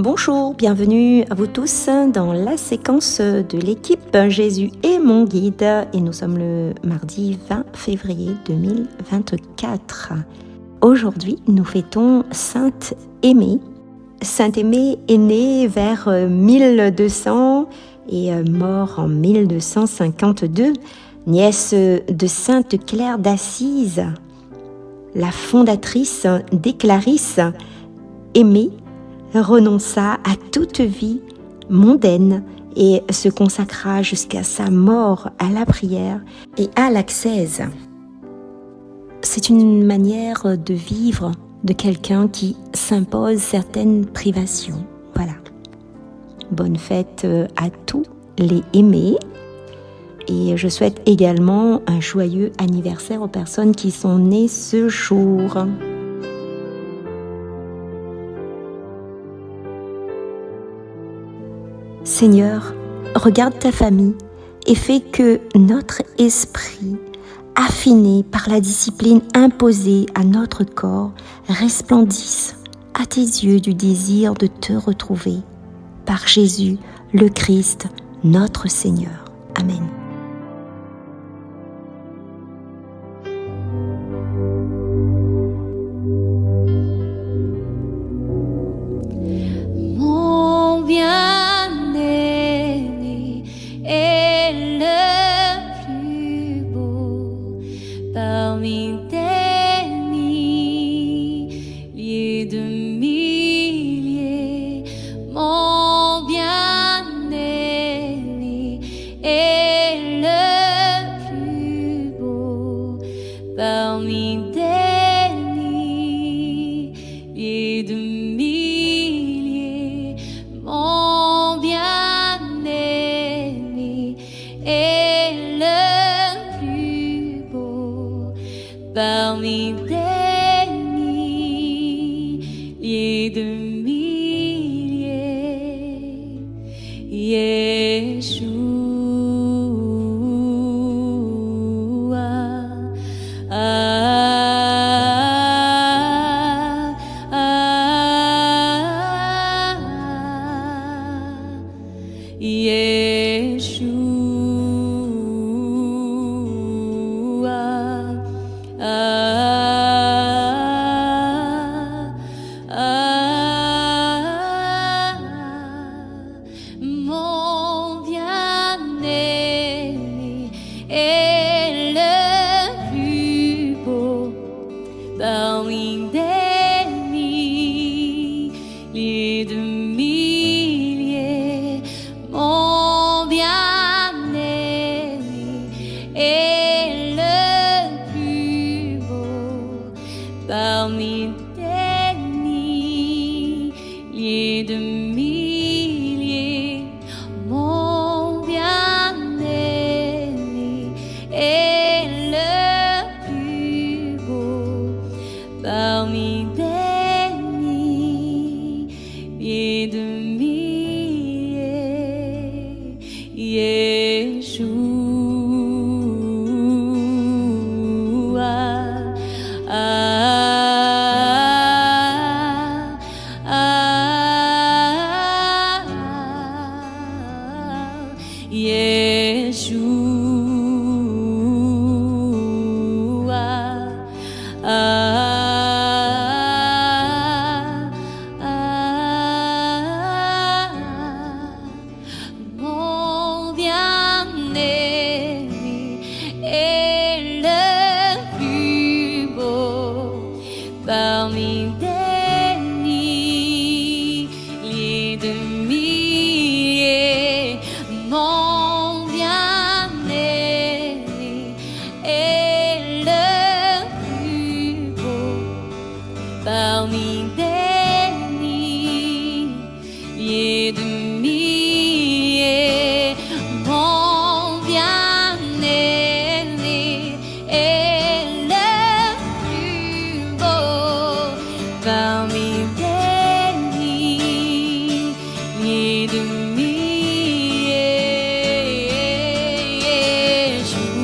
Bonjour, bienvenue à vous tous dans la séquence de l'équipe Jésus est mon guide et nous sommes le mardi 20 février 2024. Aujourd'hui, nous fêtons Sainte Aimée. Sainte Aimée est née vers 1200 et mort en 1252, nièce de Sainte Claire d'Assise, la fondatrice des Clarisses. Aimée renonça à toute vie mondaine et se consacra jusqu'à sa mort à la prière et à l'ascèse. C'est une manière de vivre de quelqu'un qui s'impose certaines privations. Voilà. Bonne fête à tous les aimés. Et je souhaite également un joyeux anniversaire aux personnes qui sont nées ce jour. Seigneur, regarde ta famille et fais que notre esprit, affiné par la discipline imposée à notre corps, resplendisse à tes yeux du désir de te retrouver. Par Jésus, le Christ, notre Seigneur. Amen. Parmi des milliers de milliers, mon bien-aimé est le plus beau. Parmi des milliers de milliers, mon bien-aimé est le parmi des milliers de milliers, Yeshua. Mon bien-aimé est le plus beau parmi des milliers de milliers. Mon bien-aimé est le plus beau parmi des milliers de milliers. Mon bien-aimé est le plus beau parmi des milliers de milliers, Yeshua. Mon bien-aimé est le plus beau parmi des milliers de milliers. Mon bien-aimé est le plus beau parmi des milliers de milliers. Mon bien-aimé est le plus beau parmi des milliers de milliers. Yeshua.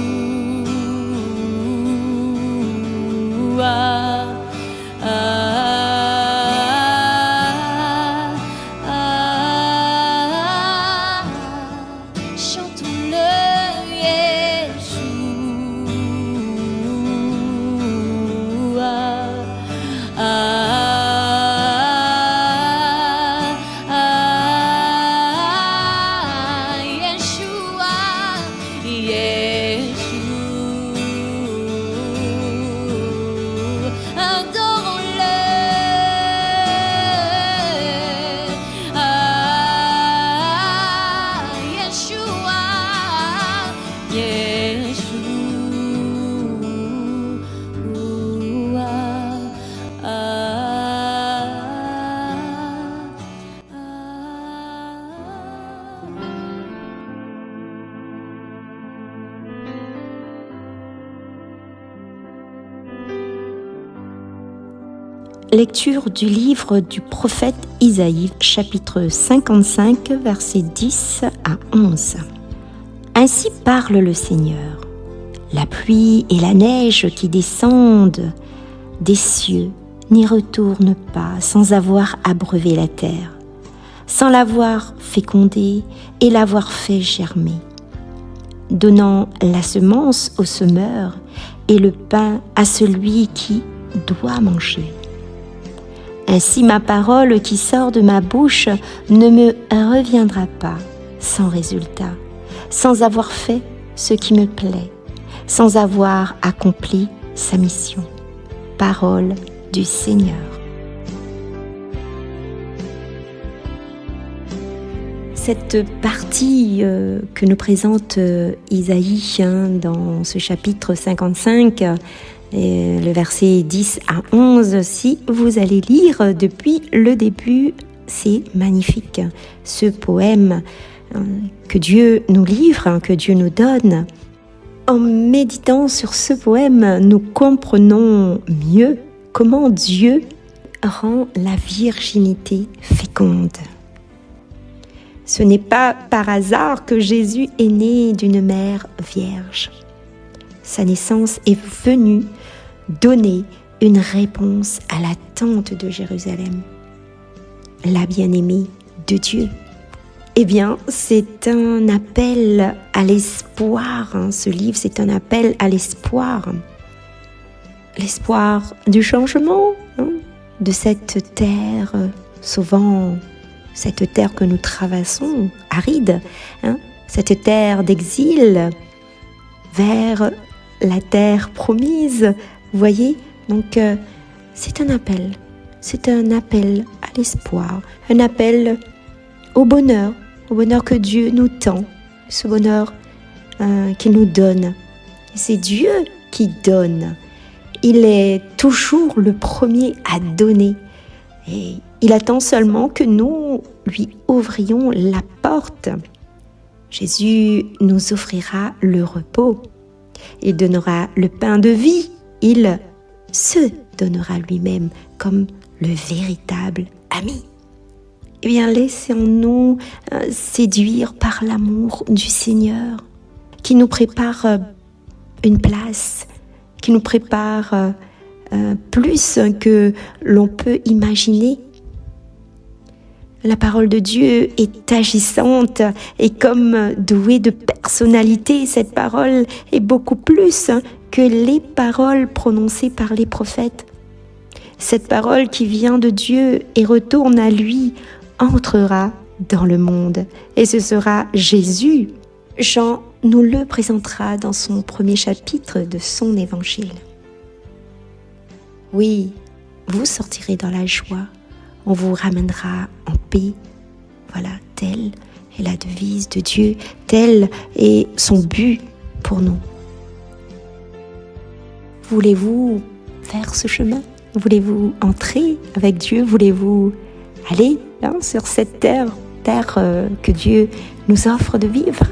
lecture du livre du prophète Isaïe, chapitre 55, versets 10 à 11. Ainsi parle le Seigneur. La pluie et la neige qui descendent des cieux n'y retournent pas sans avoir abreuvé la terre, sans l'avoir fécondée et l'avoir fait germer, donnant la semence au semeur et le pain à celui qui doit manger. Ainsi ma parole qui sort de ma bouche ne me reviendra pas sans résultat, sans avoir fait ce qui me plaît, sans avoir accompli sa mission. Parole du Seigneur. Cette partie que nous présente Isaïe dans ce chapitre 55, le verset 10 à 11, si vous allez lire depuis le début, c'est magnifique. Ce poème que Dieu nous livre, que Dieu nous donne. En méditant sur ce poème, nous comprenons mieux comment Dieu rend la virginité féconde. Ce n'est pas par hasard que Jésus est né d'une mère vierge. Sa naissance est venue donner une réponse à l'attente de Jérusalem, la bien-aimée de Dieu. Eh bien, c'est un appel à l'espoir. Ce livre, c'est un appel à l'espoir. L'espoir du changement, de cette terre sauvant, cette terre que nous traversons, aride, cette terre d'exil vers la terre promise. Vous voyez, donc c'est un appel à l'espoir, un appel au bonheur que Dieu nous tend, ce bonheur qu'il nous donne. C'est Dieu qui donne. Il est toujours le premier à donner. Et il attend seulement que nous lui ouvrions la porte. Jésus nous offrira le repos. Il donnera le pain de vie. Il se donnera lui-même comme le véritable ami. Eh bien, laissons-nous séduire par l'amour du Seigneur qui nous prépare une place, qui nous prépare plus que l'on peut imaginer. La parole de Dieu est agissante et comme douée de personnalité, cette parole est beaucoup plus que les paroles prononcées par les prophètes. Cette parole qui vient de Dieu et retourne à lui entrera dans le monde et ce sera Jésus. Jean nous le présentera dans son premier chapitre de son évangile. Oui, vous sortirez dans la joie, on vous ramènera en paix. Voilà, telle est la devise de Dieu, tel est son but pour nous. Voulez-vous faire ce chemin? Voulez-vous entrer avec Dieu? Voulez-vous aller sur cette terre que Dieu nous offre de vivre?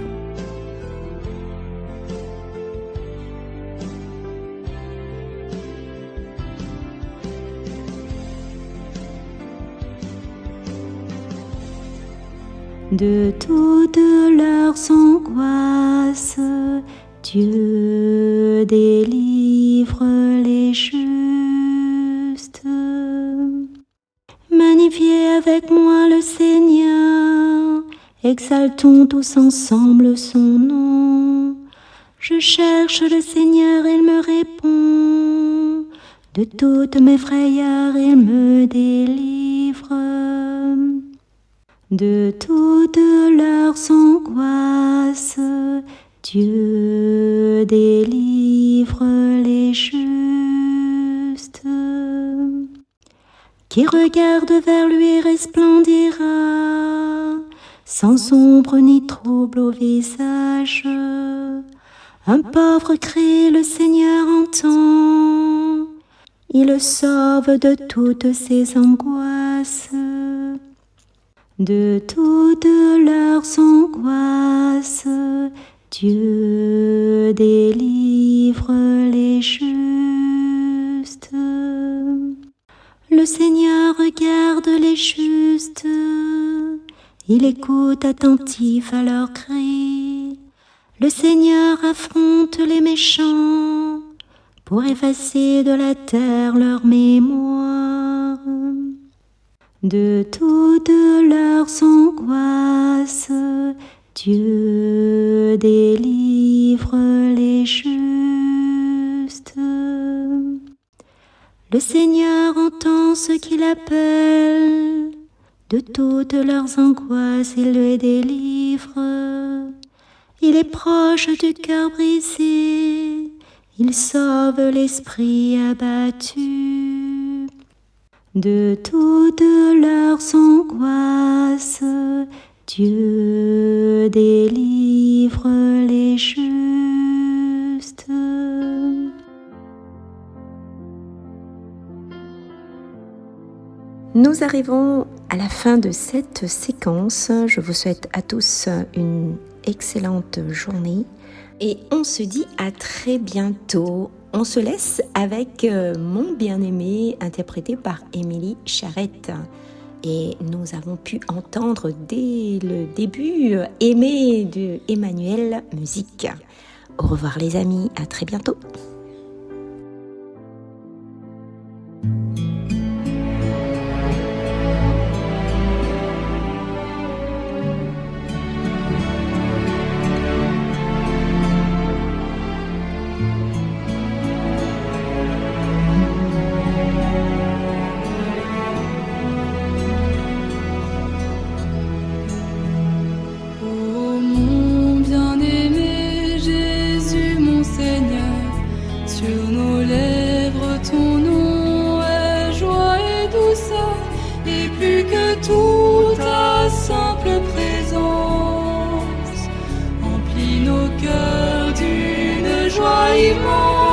De toutes leurs angoisses, Dieu délivre les justes. Magnifiez avec moi le Seigneur, exaltons tous ensemble son nom. Je cherche le Seigneur, il me répond. De toutes mes frayeurs, il me délivre. De toutes leurs angoisses, Dieu délivre les justes. Qui regarde vers lui resplendira, sans ombre ni trouble au visage. Un pauvre crie, le Seigneur entend, il le sauve de toutes ses angoisses. De toutes leurs angoisses, Dieu délivre les justes. Le Le Seigneur regarde les justes, il écoute attentif à leurs cris. Le Seigneur affronte les méchants pour effacer de la terre leur mémoire. De toutes leurs angoisses, Dieu délivre les justes. Le Seigneur entend ceux qu'il appelle, de toutes leurs angoisses il les délivre. Il est proche du cœur brisé, il sauve l'esprit abattu. De toutes leurs angoisses, Dieu délivre les justes. Nous arrivons à la fin de cette séquence. Je vous souhaite à tous une excellente journée et on se dit à très bientôt. On se laisse avec Mon bien-aimé interprété par Émilie Charrette. Et nous avons pu entendre dès le début Aimer de Emmanuel Musique. Au revoir les amis, à très bientôt. Sur nos lèvres, ton nom est joie et douceur, et plus que tout ta simple présence emplit nos cœurs d'une joie immense.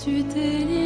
Tu t'es